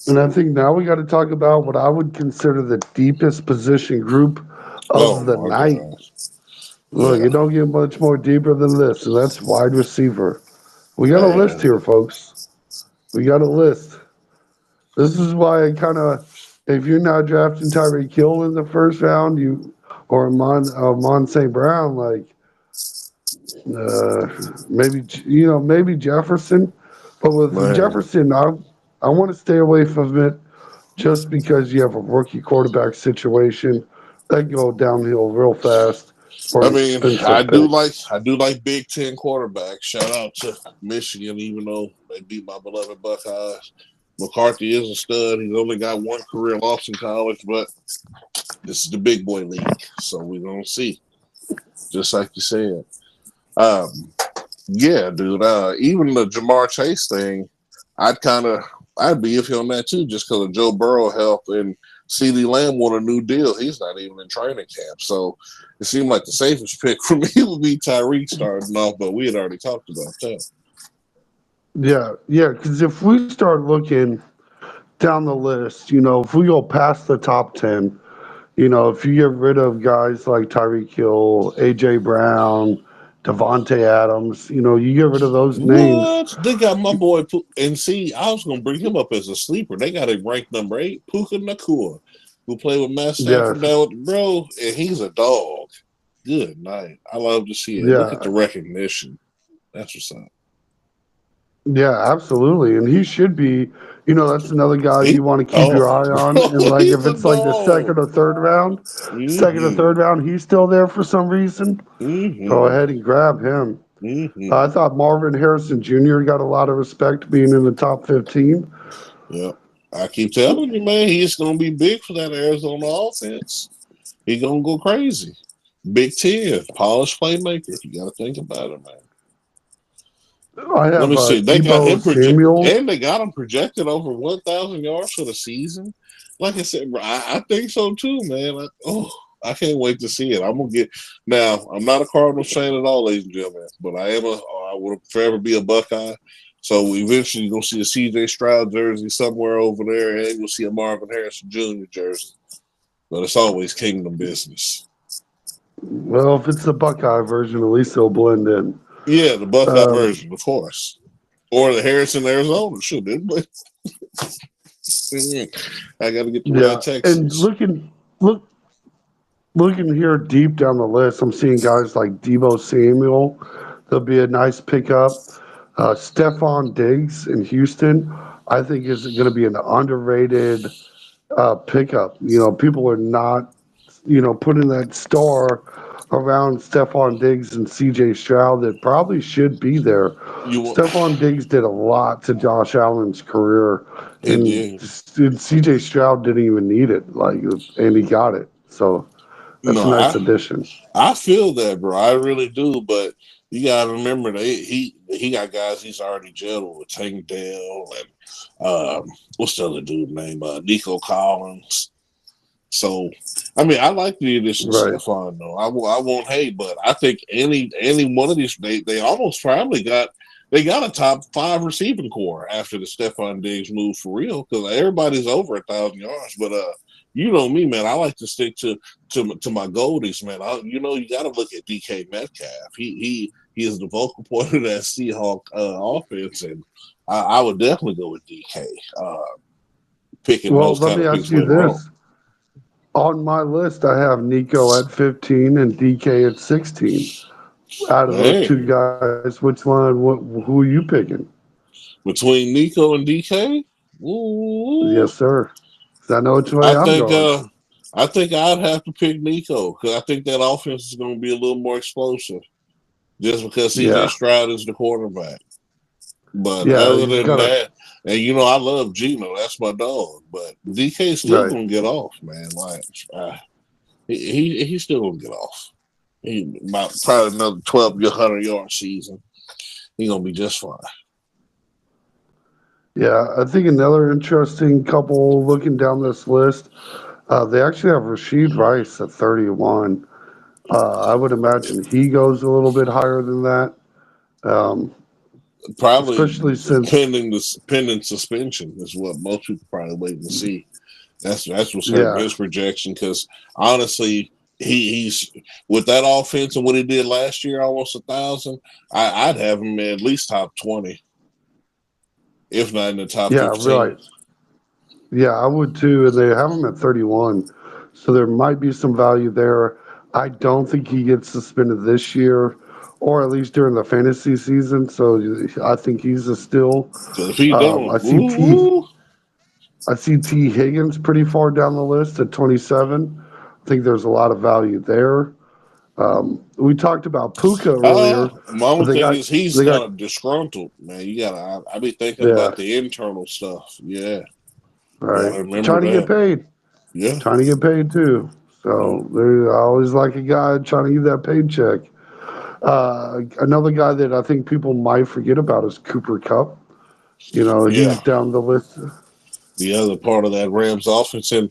And I think now we got to talk about what I would consider the deepest position group Oh of the my night. God. Look, Yeah. it don't get much more deeper than this, and that's wide receiver. We got a list Man. here, folks. We got a list. This is why I kind of, if you're not drafting Tyreek Hill in the first round, you or Mon St. Brown, like uh, maybe maybe Jefferson, but with Man. Jefferson, I want to stay away from it just because you have a rookie quarterback situation that go downhill real fast for I an mean, expensive pick. I do like Big Ten quarterbacks. Shout out to Michigan, even though they beat my beloved Buckeyes. McCarthy is a stud. He's only got one career loss in college, but this is the big boy league, so we're gonna see. Just like you said. Um, yeah, dude. Even the Jamar Chase thing, I'd kind of I'd be iffy on that too, just because of Joe Burrow health and CeeDee Lamb want a new deal. He's not even in training camp, so it seemed like the safest pick for me would be Tyreek starting off. But we had already talked about that. Yeah, yeah, because if we start looking down the list, if we go past the top 10, if you get rid of guys like Tyreek Hill, A.J. Brown, Devontae Adams, you get rid of those names. What they got my boy and see, I was gonna bring him up as a sleeper. They got him ranked number 8, Puka Nakua, who played with Matt Yeah, Stafford down with the bro, and he's a dog. Good night. I love to see it. Look at yeah, the recognition. That's what's up. yeah, absolutely. And he should be, that's another guy He, you want to keep your oh, eye on. And bro, like he's if a it's like the dog. second or Mm-hmm. third round, he's still there for some reason, go Mm-hmm. ahead and grab him. I Mm-hmm. thought Marvin Harrison Jr. got a lot of respect being in the top 15. Yep. I keep telling you, man, he's gonna be big for that Arizona offense. He gonna go crazy. Big Ten, polished playmaker. You got to think about it, man. I Let have me see. They got Debo him Samuel. and they got him projected over 1,000 yards for the season. Like I said, bro, I think so too, man. I can't wait to see it. I'm gonna get now. I'm not a Cardinals fan at all, ladies and gentlemen, but I will forever be a Buckeye. So eventually, you're gonna see a C.J. Stroud jersey somewhere over there, and you'll see a Marvin Harrison Jr. jersey. But it's always kingdom business. Well, if it's the Buckeye version, at least they'll blend in. Yeah, the Buckeye Um, version, of course, or the Harrison, Arizona. Should it? But I got to get the Red yeah, and Texans. looking here deep down the list, I'm seeing guys like Debo Samuel. There'll be a nice pickup. Stephon Diggs in Houston, I think is going to be an underrated pickup. People are not, putting that star around Stephon Diggs and CJ Stroud that probably should be there. You Stephon Diggs did a lot to Josh Allen's career, he and, did. and CJ Stroud didn't even need it, and he got it. So that's No, a nice addition. I feel that, bro. I really do. But you got to remember that he got guys he's already jailed with Tank Dell and what's the other dude name? Nico Collins. So, I mean, I like the addition of Right. Stephon though. I won't hate, but I think any one of these they almost probably got a top 5 receiving core after the Stephon Diggs move for real because everybody's over 1,000 yards. But you know me, man. I like to stick to my goldies, man. You got to look at DK Metcalf. He is the vocal point of that Seahawk offense, and I would definitely go with DK. Picking Well, those let kind me of ask picks you later on. this. On my list, I have Nico at 15 and DK at 16. Out of those Hey, two guys, which one? Who are you picking? between Nico and DK, ooh, Yes, sir. 'Cause I know which way I I'm think going. I think I'd have to pick Nico because I think that offense is going to be a little more explosive just because CJ Yeah, Stroud is the quarterback. But yeah. other He's than got a that, and I love Gino, that's my dog. But DK still right. going to get off, man. Like he's still going to get off. He about probably another 1,200 yard season. He's going to be just fine. Yeah, I think another interesting couple looking down this list. They actually have Rasheed Rice at 31. I would imagine he goes a little bit higher than that. Um, Probably especially since pending suspension is what most people probably waiting to see. That's what's hurting yeah, his projection because honestly, he's with that offense and what he did last year, almost 1,000. I'd have him at least top 20, if not in the top yeah, 15. right. Yeah, I would too. And they have him at 31, so there might be some value there. I don't think he gets suspended this year, or at least during the fantasy season. So I think he's a steal. Because if he I don't, see T. woo, I see T. Higgins pretty far down the list at 27. I think there's a lot of value there. We talked about Puka earlier, my but only thing is he's they got kind of disgruntled, man. You gotta, I be thinking yeah, about the internal stuff. Yeah, right. gotta remember Trying to get that. paid. Yeah. Trying to get paid too. So I always like a guy trying to get that paycheck. Another guy that I think people might forget about is Cooper Cup. He's Yeah, down the list. the other part of that Rams offense, and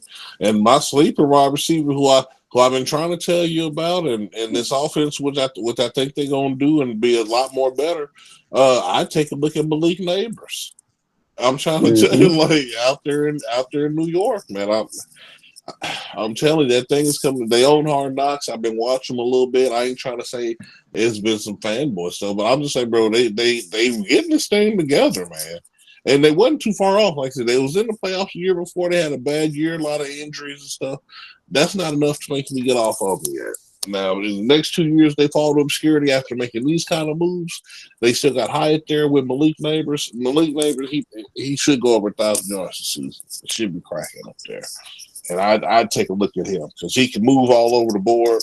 my sleeper wide receiver who I've been trying to tell you about, and this offense, which I think they're gonna do and be a lot more better. I take a look at Malik Neighbors. I'm trying to tell you, Hmm. like out there in New York, man. I'm telling you, that thing is coming. They own Hard Knocks. I've been watching them a little bit. I ain't trying to say it's been some fanboy stuff, but I'm just saying, bro, they getting this thing together, man. And they wasn't too far off. Like I said, they was in the playoffs the year before. They had a bad year, a lot of injuries and stuff. That's not enough to make me get off of them yet. Now, in the next 2 years, they fall to obscurity after making these kind of moves. They still got Hyatt there with Malik Neighbors. Malik Neighbors, he should go over 1,000 yards this season. It should be cracking up there. And I'd take a look at him because he can move all over the board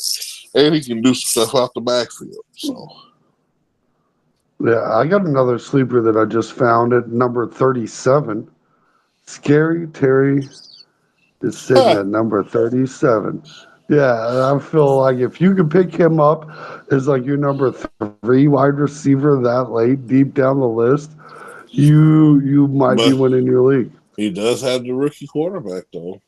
and he can do some stuff out the backfield. So, Yeah, I got another sleeper that I just found at number 37. Scary Terry is sitting at number 37. Yeah, I feel like if you could pick him up as like your number three wide receiver that late, deep down the list, you might be but winning your league. he does have the rookie quarterback, though,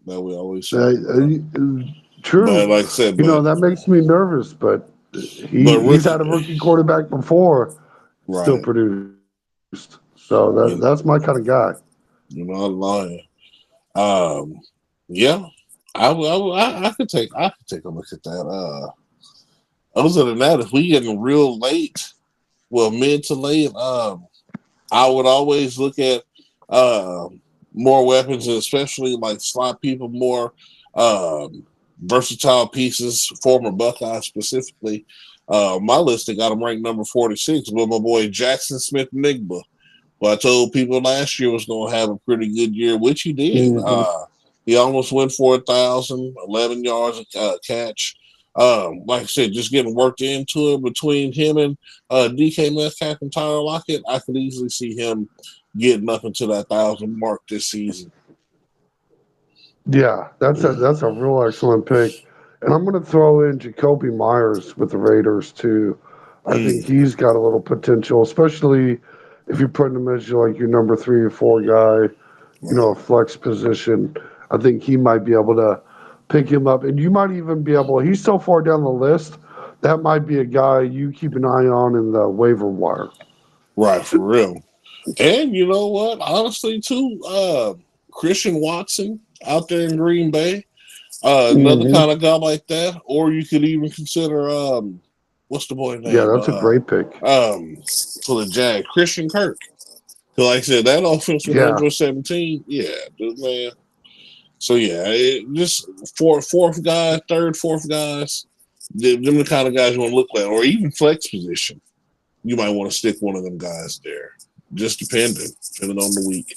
that we always Uh, talk about. But True. like I said, but That makes me nervous, but but he's had a rookie, rookie quarterback before, still right? produced. So You, that's my kind of guy. you're not lying. Um, yeah, I could take a look at that. Other than that, if we getting real late, well, mid to late, I would always look at more weapons, and especially like slot people, more versatile pieces, former Buckeyes specifically. My list, I got him ranked number 46, but my boy Jackson Smith Nigba, who I told people last year was going to have a pretty good year, which he did. Hmm. He almost went for 1,000, 11 yards a catch. Like I said, just getting worked into it between him and DK Metcalf and Tyler Lockett. I could easily see him getting up into that 1,000 mark this season. Yeah, that's a real excellent pick. And I'm going to throw in Jacoby Myers with the Raiders too. I think Mm. he's got a little potential, especially if you're putting him as like your number 3 or 4 guy, Right. a flex position. I think he might be able to pick him up, and you might even be able. He's so far down the list that might be a guy you keep an eye on in the waiver wire. Right, for real. And you know what? Honestly, too, Christian Watson out there in Green Bay, another Hmm. kind of guy like that. Or you could even consider what's the boy Yeah, name? that's a great pick. For the Jag, Christian Kirk. 'Cause like I said, that offense with Yeah, Andrew 17, yeah, dude, man. So yeah, just fourth guy, third, fourth guys, them the kind of guys you want to look at, or even flex position. You might want to stick one of them guys there, just depending on the week.